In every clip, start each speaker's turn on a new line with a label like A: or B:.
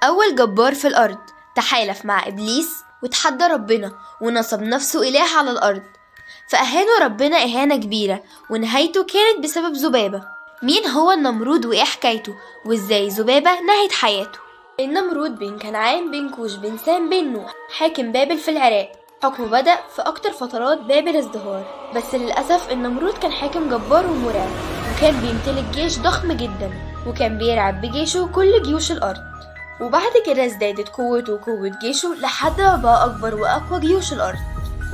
A: أول جبار في الأرض تحالف مع إبليس وتحدى ربنا ونصب نفسه إله على الأرض، فأهانه ربنا إهانة كبيرة ونهايته كانت بسبب ذبابة. مين هو النمرود وإيه حكايته وإزاي ذبابة نهت حياته؟ النمرود بن كنعان بن كوش بن سام بن نوح، حاكم بابل في العراق. حكمه بدأ في أكتر فترات بابل ازدهار، بس للأسف النمرود كان حاكم جبار ومرعب، وكان بيمتلك جيش ضخم جدا، وكان بيرعب بجيشه كل جيوش الأرض. وبعد كده ازدادت قوته وقوة جيشه لحد ما بقى أكبر وأقوى جيوش الأرض،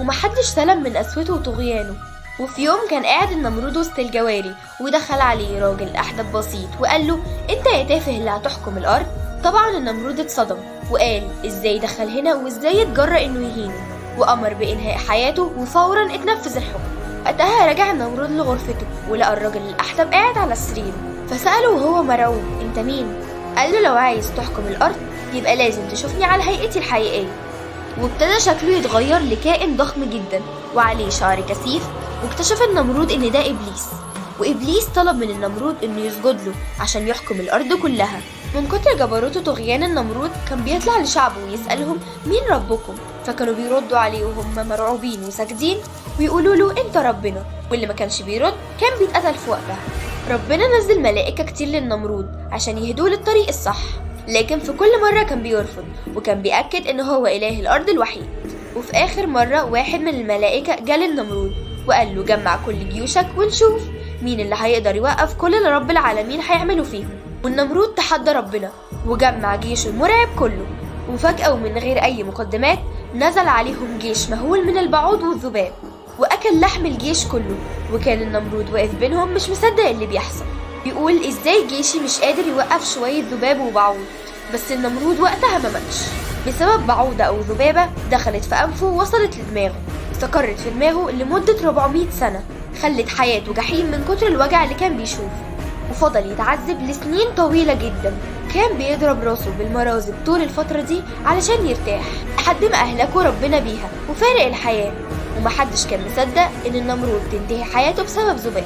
A: ومحدش سلم من قسوته وطغيانه. وفي يوم كان قاعد النمرود وسط الجواري، ودخل عليه راجل أحدب بسيط وقال له: انت يا تافه اللي هتحكم الأرض؟ طبعا النمرود اتصدم وقال: ازاي دخل هنا وازاي يتجرأ انه يهينه، وأمر بإنهاء حياته وفورا اتنفذ الحكم. وقتها رجع النمرود لغرفته ولقى الراجل الأحدب قاعد على السرير، فسأله وهو مرعوب: انت مين؟ قال له: لو عايز تحكم الأرض يبقى لازم تشوفني على هيئتي الحقيقية. وابتدى شكله يتغير لكائن ضخم جدا وعليه شعر كثيف، واكتشف النمرود ان ده إبليس. وإبليس طلب من النمرود انه يسجد له عشان يحكم الأرض كلها. من كتر جبروت وطغيان النمرود كان بيطلع لشعبه ويسألهم: مين ربكم؟ فكانوا بيردوا عليه وهم مرعوبين وساجدين ويقولوا له: انت ربنا. واللي ما كانش بيرد كان بيتقتل في وقتها. ربنا نزل ملائكة كتير للنمرود عشان يهدوه للطريق الصح، لكن في كل مرة كان بيرفض، وكان بيأكد إن هو إله الأرض الوحيد. وفي آخر مرة واحد من الملائكة جه للنمرود وقال له: جمع كل جيوشك ونشوف مين اللي هيقدر يوقف كل اللي رب العالمين هيعملوا فيهم. والنمرود تحدى ربنا وجمع جيشه المرعب كله، وفجأة ومن غير أي مقدمات نزل عليهم جيش مهول من البعوض والذباب وأكل لحم الجيش كله. وكان النمرود واقف بينهم مش مصدق اللي بيحصل، بيقول: ازاي جيشي مش قادر يوقف شوية ذباب وبعوض؟ بس النمرود وقتها ما ماتش بسبب بعوضة أو ذبابة دخلت في أنفه ووصلت لدماغه، استقرت في دماغه لمدة 400 سنة، خلت حياته جحيم من كتر الوجع اللي كان بيشوفه. وفضل يتعذب لسنين طويلة جدا، كان بيضرب راسه بالمرازب طول الفترة دي علشان يرتاح، لحد ما أهلكه ربنا بيها وفارق الحياة. ومحدش كان مصدق إن النمرود تنتهي حياته بسبب ذباب.